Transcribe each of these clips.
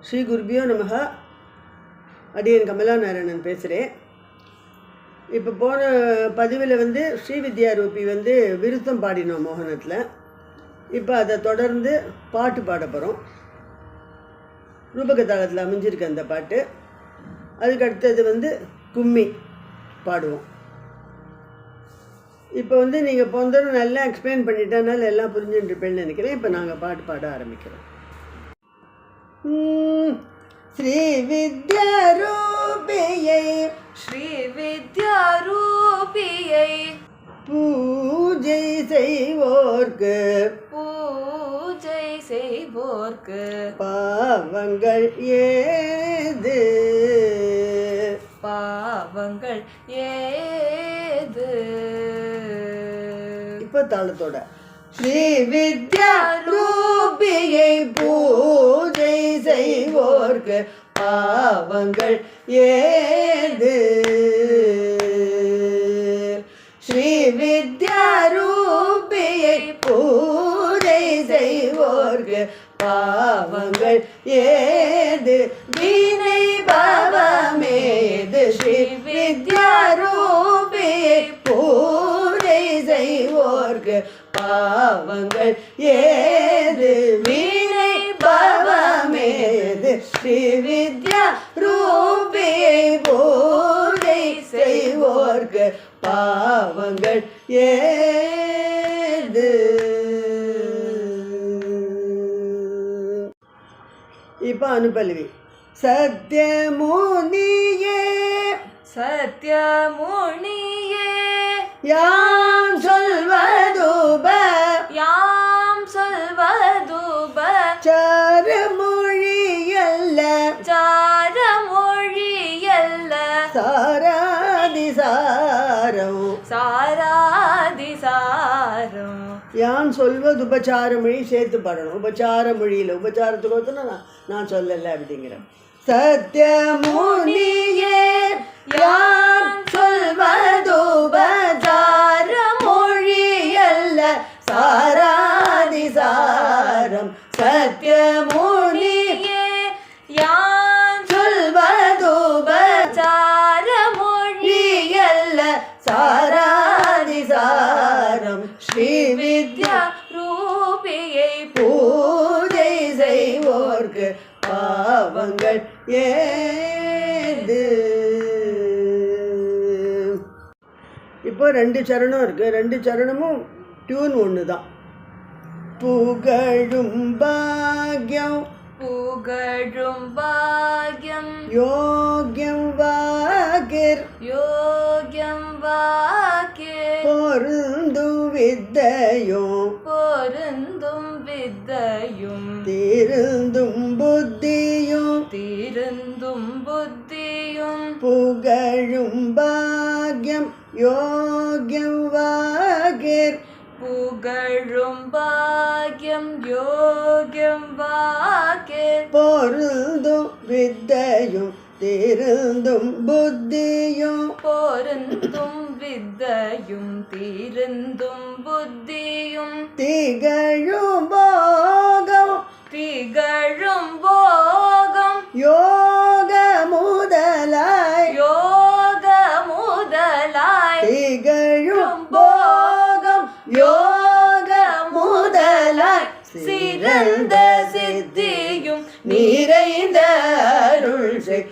ஸ்ரீ குருபியோ நமக. அடியன் கமலா நாராயணன் பேசுகிறேன். இப்போ போன பதிவில் ஸ்ரீவித்யா ரூபி விருத்தம் பாடினோம் மோகனத்தில். இப்போ அதை தொடர்ந்து பாட்டு பாட போகிறோம். ரூபகதாளத்தில் அமைஞ்சிருக்கு அந்த பாட்டு. அதுக்கு அடுத்தது கும்மி பாடுவோம். இப்போ நீங்கள் போனதும் நல்லா எக்ஸ்பிளைன் பண்ணிட்டனால எல்லாம் புரிஞ்சுட்டுருப்பேன்னு நினைக்கிறேன். இப்போ நாங்கள் பாட்டு பாட ஆரம்பிக்கிறோம். ஸ்ரீவித்யா ரூபியை பூஜை செய்வோர்க்கு பாவங்கள் ஏது இப்போ தாளத்தோட ஸ்ரீவித்யா ரூபியை பூஜை செய்வோர்க்கு பாவங்கள் ஏது. ஸ்ரீவித்யா ரூபியை பூஜை செய்வோர்க்கு பாவங்கள் ஏது. வீணை பாவமேது. ஸ்ரீவித்யா ரூபியை பூஜை செய்வோர்க்கு பாவங்கள் ஏது. வீணை பாவமேது. ஸ்ரீவித்யா ரூபியை பூஜை செய்வோர்க்கு பாவங்கள் ஏது. இப்போ அனுபல்வி. சத்யமுனியே யாம் சொல்வதுப சாரமொழியல்ல சாராதிசாரம். யான் சொல்வது உபச்சார மொழி சேர்த்து பாடணும். உபச்சார மொழியில் உபச்சாரத்துக்கு ஒருத்தன நான் சொல்லலை அப்படிங்கிறேன். சத்யமுனியே யான் சொல்வது உபச்சார மொழியல்ல சாராதிசாரம். சத்யமுனியே யான் சொல்வது உபச்சார மொழியல்ல சாராதிசாரம். ஸ்ரீவித்யா ரூபியை பூஜை செய்வோர்க்கு பாவங்கள் ஏது. இப்போ 2 சரணம் இருக்குது. 2 சரணமும் டியூன் ஒன்று தான். புகழும் பாக்யம் யோக்யம் வாகிர் பொருந்தும் வித்தையும் திருந்தும் புத்தியும் புகழும் பாக்யம் யோக்யம் வாகிர் பொருந்தும் வித்தையும் திருந்தும் புத்தியும் திகழும் போகம் யோக முதலாய் திகழும் போகம் யோக முதலாய் சிறந்த சித்தியும் நிறைந்த அருள் செய்.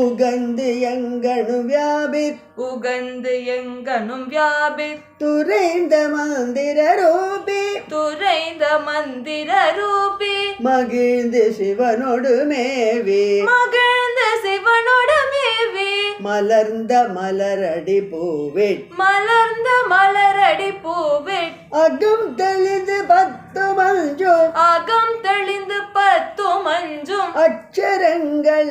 உகந்து எங்கனும் வியாபித் துரைந்த மந்திர ரூபி மகிழ்ந்து சிவனோடு மேவி மலர்ந்த மலரடி பூவிட் அகம் தெளிந்து 10 மஞ்சும் அக்ஷரங்கள்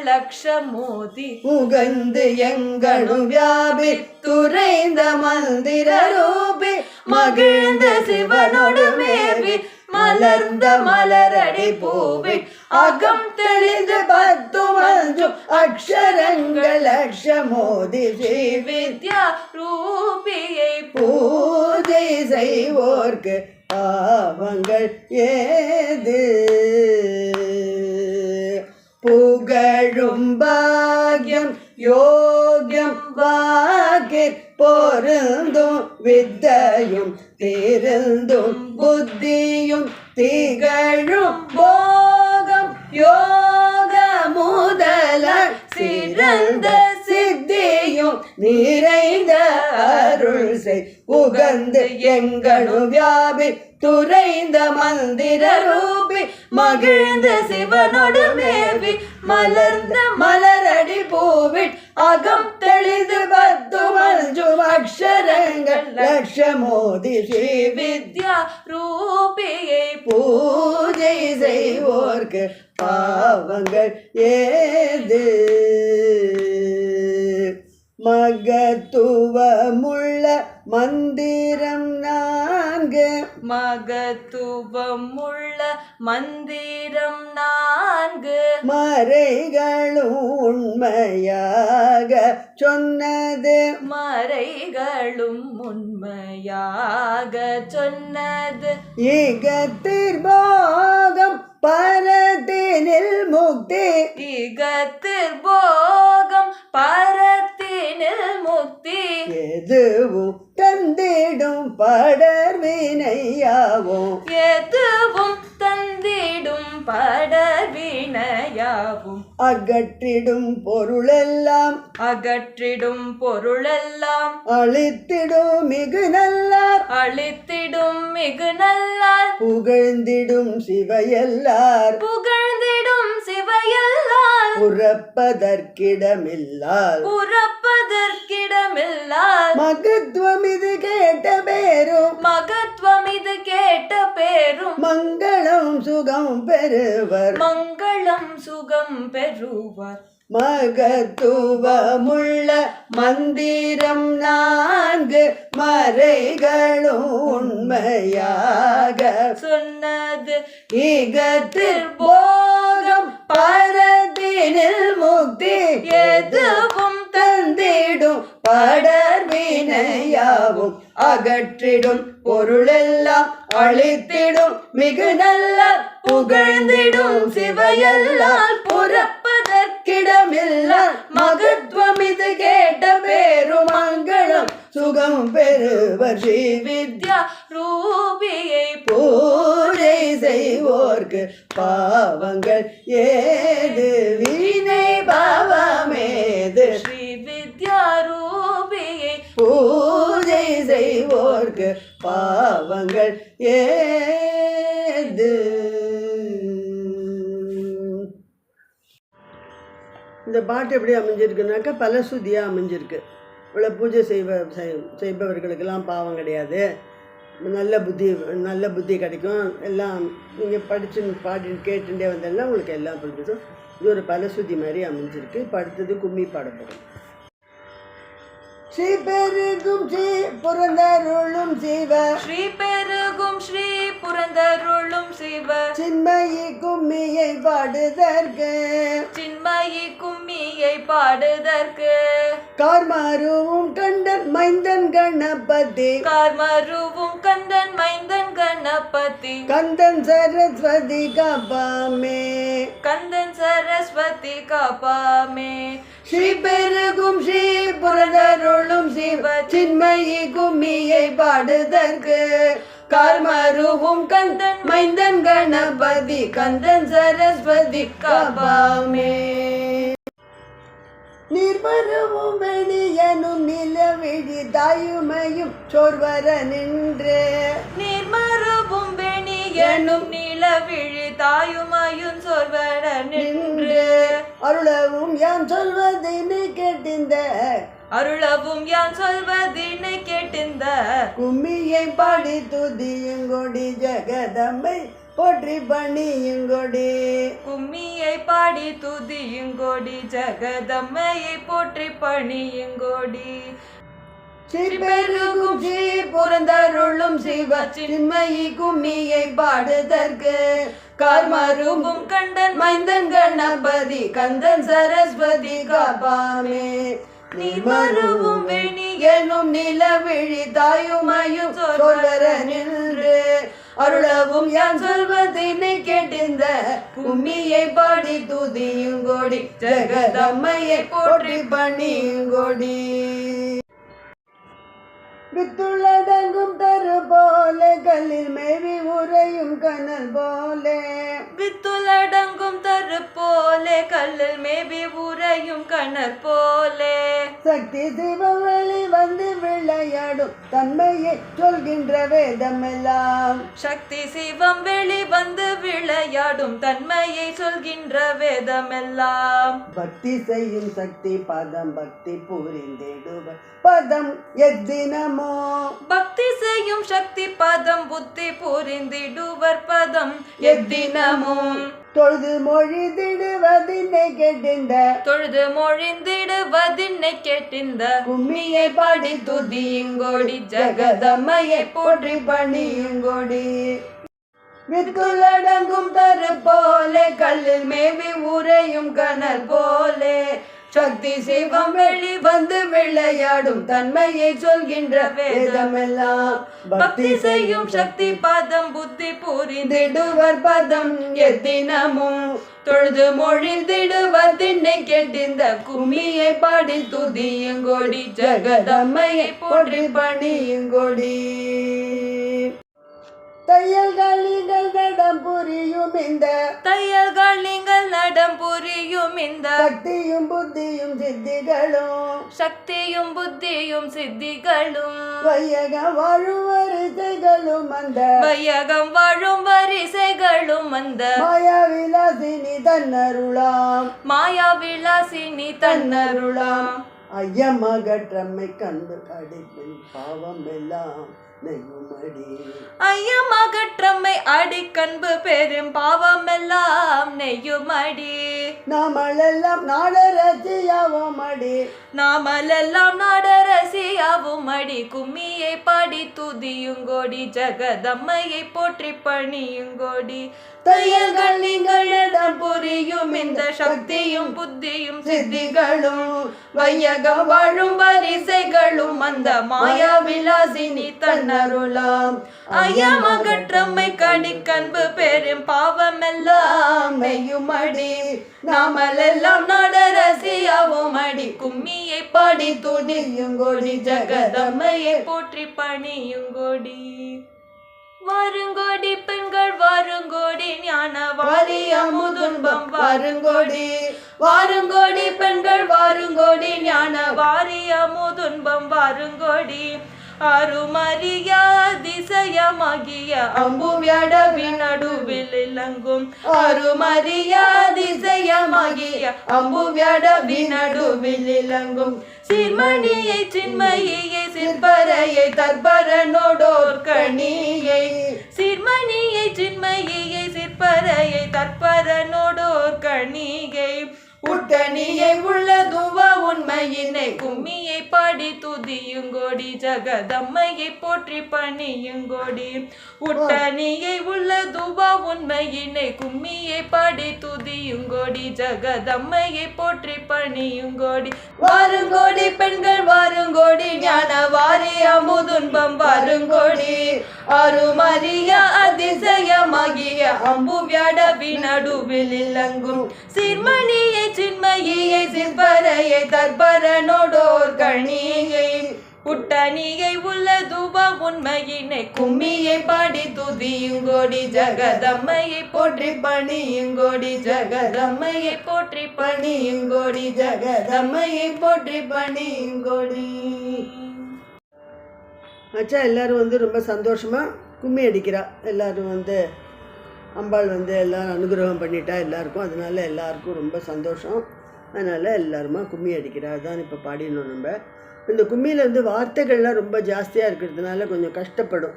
லட்சமோதி உகந்து எங்கனும் வியாபித் துரைந்த மந்திர ரூபி மகிழ்ந்த சிவனோடு மேவி மலர்ந்த மலரடி பூவில் அகம் தெளிந்து 10 அஞ்சும் அக்ஷரங்கள் அக்ஷமோதி ஸ்ரீ வித்யா ரூபியை பூஜை செய்வோர்க்கு பாவங்கள் ஏது புகழும் பாக்யம் யோகம் வாக்கிற் பொருந்தும் வித்தையும் திருந்தும் புத்தியும் திகழும் போகம் யோக முதல சிறந்த சித்தியும் நிறைந்த அருள் செய் உகந்து எங்கனும் வியாபி துரைந்த மந்திர ரூபி மகிழ்ந்த சிவனோடு மேவி மலர்ந்த மலரடி பூவில் அகம் தெளிந்து 10 அஞ்சும் அக்ஷரங்கள் லட்சமோதி ஸ்ரீ வித்யா ரூபியை பூஜை செய்வோர்க்கு பாவங்கள் ஏது மகத்துவமுள்ள மந்திரம் 4 மகத்துவமுள்ள மந்திரம் 4 மறைகளும் உண்மையாக சொன்னது மறைகளும் உண்மையாக சொன்னது ஈகத்திற் போகம் பரத்தினில் முக்தி ஈகத்திற் போகம் பரத்தினில் முக்தி எதுவும் தந்திடும் படர்வினையாவும் எதுவும் தந்திடும் படர்வினையாவும் அகற்றிடும் பொருளெல்லாம் அகற்றிடும் பொருளெல்லாம் அழித்திடும் மிகு நல்லார் அழித்திடும் மிகு நல்லார் புகழ்ந்திடும் சிவையல்லார் புகழ்ந்திடும் சிவையல்லால் உறப்பதற்கிடமில்லார் உறப்பதற்கிடமில்லால் மகத்துவம் இது கேட்ட பேரும் மகத்துவம் இது கேட்ட பேரும் மங்களம் சுகம் பெறுவர் மங்களம் சுகம் பெறுவார் மகத்துவமுள்ள மந்திரம் 4 மறைகளும் உண்மையாக சொன்னது ஈகத்திற் போகம் பரத்தினில் முக்தி எதுவும் தந்திடும் படர்வினையாவும் அகற்றிடும் பொருளெல்லாம் அழித்திடும் மிகு நல்ல புகழ்ந்திடும் சிவையல்லால் புறப்பதற்கிடமில்ல மகத்துவம் இது கேட்ட பேரும் மங்களம் சுகம் பெறுவர் ஸ்ரீ வித்யா ரூபியை பூஜை செய்வோர்க்கு பாவங்கள் ஏது வினை பாவமேது ஸ்ரீ வித்யா ரூபியை பூஜை செய்வோர்க்கு பாவங்கள் ஏது. இந்த பாட்டு எப்படி அமைஞ்சிருக்குனாக்கா பலசுதியாக அமைஞ்சிருக்கு. இவ்வளோ பூஜை செய்பவர்களுக்கெல்லாம் பாவம் கிடையாது, நல்ல புத்தி கிடைக்கும், எல்லாம் நீங்கள் படித்து பாடிட்டு கேட்டுட்டே வந்தெல்லாம் உங்களுக்கு எல்லாம் பிடிக்கும். இது ஒரு பலசுதி மாதிரி அமைஞ்சிருக்கு. இப்போ அடுத்தது கும்மி பாட போகிறோம். ஸ்ரீ பெருகும் ஸ்ரீ புரந்தருளும் சிவ ஸ்ரீ பெருகும் ஸ்ரீ புரந்தருளும் சிவ சின்மயி கும்மியை பாடுதற்கு சின்மயி கும்மியை பாடுதற்கு கார்மாருவும் கண்டன் மைந்தன் கணபதி கார்மருவும் கந்தன் மைந்தன் கணபதி கந்தன் சரஸ்வதி காப்பாமே கந்தன் சரஸ்வதி காப்பாமே ஸ்ரீ பெருகும் ஸ்ரீ புரந்தருளும் சிவ சின்மயி கும்மியை பாடுதற்கு கார்மருவும் கந்தன் மைந்தன் கணபதி கந்தன் சரஸ்வதி காப்பாமே நீர்மருவும் வெளியனும் நிலவிழி தாயுமையும் சோர்வர நின்று நீர்மருவும் வெணியனும் நிலவிழி தாயுமாயும் சொல்வர நின்று அருளவும் யான் சொல்வதினை கேட்டிந்த அருளவும் யான் சொல்வதினை கேட்டிந்த கும்மியை பாடி துதியுங்கொடி ஜெகதம்மை போற்றி பணியுங்கொடி கும்மியை பாடி துதியுங்கோடி ஜெகதம்மையை போற்றி பணியுங்கோடி சிறுபெருகும் ஸ்ரீ புரந்தருளும் சிவ சின்மயி கும்மியை பாடுதற்கு கார்மருகும் கண்டன் மைந்தன் கணபதி கந்தன் சரஸ்வதி காப்பாமே நீர்மருவும் வேணி எனும் நிலவிழி தாயுமையும் சொல்வர நின்று அருளவும் யான் சொல்வதினை கேட்டிருந்த கும்மியை பாடி துதியுங்கோடி ஜெகதம்மையை போற்றி பணியுங்கோடி வித்துள்ளடங்கும் தரு போல கல்லில் மேவி உறையும் கனல் போலே வித்துலடங்கும் தரு போலே கல்லில் மேவி உறையும் கணர் போலே சக்தி சிவம் வெளி வந்து விளையாடும் தன்மையை சொல்கின்ற வேதமெல்லாம் சக்தி சிவம் வெளி வந்து விளையாடும் தன்மையை சொல்கின்ற வேதமெல்லாம் பக்தி செய்யும் சக்தி பதம் பக்தி புரிந்திடுவர் பதம் எத்தினமோ பக்தி செய்யும் சக்தி பதம் புத்தி புரிந்திடுவர் பதம் எத்தினமும் தொழுது மொழிதிடுவதினை கேட்டிந்த தொழுது மொழிந்திடுவதினை கேட்டிந்த கும்மியை பாடி துதியுங்கோடி ஜெகதம்மையை போற்றி பணியுங்கோடி வித்துலடங்கும் தரு போலே கல்லில் மேவி உறையும் கனல் போலே சக்தி சிவம் வெளி வந்து விளையாடும் தன்மையை சொல்கின்ற வேதமெல்லாம் பக்தி செய்யும் சக்தி பதம் புத்தி புரிந்திடுவர் பதம் எத்தினமும் தொழுது மொழிந்திடுவதினை கேட்டிந்த கும்மியை பாடி துதியுங்கோடி ஜெகதம்மையை போற்றி பணியுங்கோடி தையல்கள் நடம் புரியும் இந்த தையல்கள் நீங்கள் நடம் புரியும் இந்த சக்தியும் புத்தியும் சித்திகளும் சக்தியும் புத்தியும் சித்திகளும் வையகம் வாழும் வரிசைகளும் அந்த வையகம் வாழும் வரிசைகளும் அந்த மாயா விலாசினி தன்னருளாம் மாயா விலாசினி தன்னருளாம் ஐயமகற்றம்மை கண்டு அடிப்பின் பாவம் எல்லாம் நெய்யுமடி ஐயமகற்றம்மை அடி கண்பு பெரும் பாவமெல்லாம் நெய்யுமடி நாமளெல்லாம் நாடரசியாவோம் அடி நாமலெல்லாம் நாடரசியாவும் அடி கும்மியை பாடி துதியுங்கோடி ஜெகதம்மையை போற்றி பணியுங்கோடி தையல்கள் நீங்களிடம் புரியும் இந்த சக்தியும் புத்தியும் சித்திகளும் வையகம் வாழும் வரிசைகளும் அந்த மாயா விலாசினி தன்னருளாம் ஐயமகற்றம்மை கடி கண்பு பெரும் பாவமெல்லாம் மெய்யுமடி நாமளெல்லாம் நாடரசியாவோம் அடி கும்மியை பாடி துதியுங்கோடி ஜெகதம்மையை போற்றி பணியுங்கோடி வாருங்கோடி பெண்கள் வாருங்கோடி ஞான வாரி அமுதுன்பம் வாருங்கோடி வாருங்கோடி பெண்கள் வாருங்கோடி ஞான வாரி அமுதுன்பம் வாருங்கோடி அருமறியா திசையமாகிய அம்புவியடவி நடுவில் இலங்கும் அருமறியா திசையமாகிய அம்புவியடவி நடுவில் இலங்கும் சிறுமணியை சின்மயியை சிற்பரையை தற்பரனோடோர் கணியை சிறுமணியை சின்மயியை சிற்பரையை தற்பரனோடோர் கணிகை உட்டணியை உள்ள துவ உண்மையினை கும்மியை பாடி துதியுங்கோடி ஜெகதம்மையை போற்றி பணியுங்கோடி உட்டணியை உள்ள துவா உண்மையினை கும்மியை பாடி துதியுங்கோடி ஜெகதம்மையை போற்றி பணியுங்கோடி வாருங்கோடி பெண்கள் வாருங்கோடி ஞான வாரி அமுதுன்பம் வாருங்கோடி அருமறியா அதிசயமாகிய அம்புவியடவி நடுவில் இலங்கும் சிறுமணியை சின்மயியை சிற்பரையை தற்பரனோடோர் கணியை உட்டணியை உள்ள துபா உண்மையினை கும்மியை பாடி துதியுங்கோடி ஜெகதம்மையை போற்றி பணியுங்கோடி ஜெகதம்மையை போற்றி பணியுங்கோடி ஜெகதம்மையை போற்றி பணியுங்கோடி. ஆச்சா எல்லாரும் வந்து ரொம்ப சந்தோஷமாக கும்மி அடிக்கிறா. எல்லாரும் வந்து அம்பாள் வந்து எல்லாரும் அனுகிரகம் பண்ணிட்டா எல்லாருக்கும். அதனால எல்லாருக்கும் ரொம்ப சந்தோஷம். அதனால் எல்லாருமா கும்மி அடிக்கிறா. அதுதான் இப்போ பாடினோம். நம்ம இந்த கும்மியில் வந்து வார்த்தைகள்லாம் ரொம்ப ஜாஸ்தியாக இருக்கிறதுனால கொஞ்சம் கஷ்டப்படும்.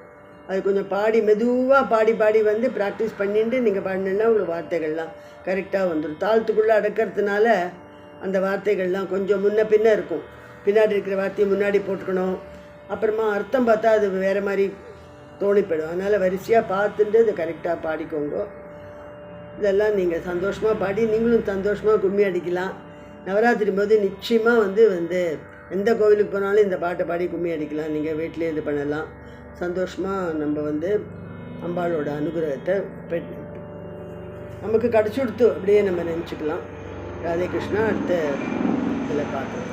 அது கொஞ்சம் பாடி மெதுவாக பாடி பாடி வந்து ப்ராக்டிஸ் பண்ணிட்டு நீங்கள் பாடினீங்கன்னா உங்களுக்கு வார்த்தைகள்லாம் கரெக்டாக வந்துடும். தாளத்துக்குள்ளே அடக்கிறதுனால அந்த வார்த்தைகள்லாம் கொஞ்சம் முன்ன பின்ன இருக்கும். பின்னாடி இருக்கிற வார்த்தையை முன்னாடி போட்டுக்கணும், அப்புறமா அர்த்தம் பார்த்தா அது வேறு மாதிரி தோணிப்படும். அதனால் வரிசையாக பார்த்துட்டு அதை கரெக்டாக பாடிக்கோங்க. இதெல்லாம் நீங்கள் சந்தோஷமாக பாடி நீங்களும் சந்தோஷமாக கும்மி அடிக்கலாம். நவராத்திரி போது நிச்சயமாக வந்து எந்த கோவிலுக்கு போனாலும் இந்த பாட்டை பாடி கும்மி அடிக்கலாம். நீங்கள் வீட்டிலே இது பண்ணலாம். சந்தோஷமாக நம்ம அம்பாளோட அனுகிரகத்தை நமக்கு கிடச்சி கொடுத்து அப்படியே நம்ம நினச்சிக்கலாம். ராதே கிருஷ்ணா. அடுத்த இதில் பார்க்கலாம்.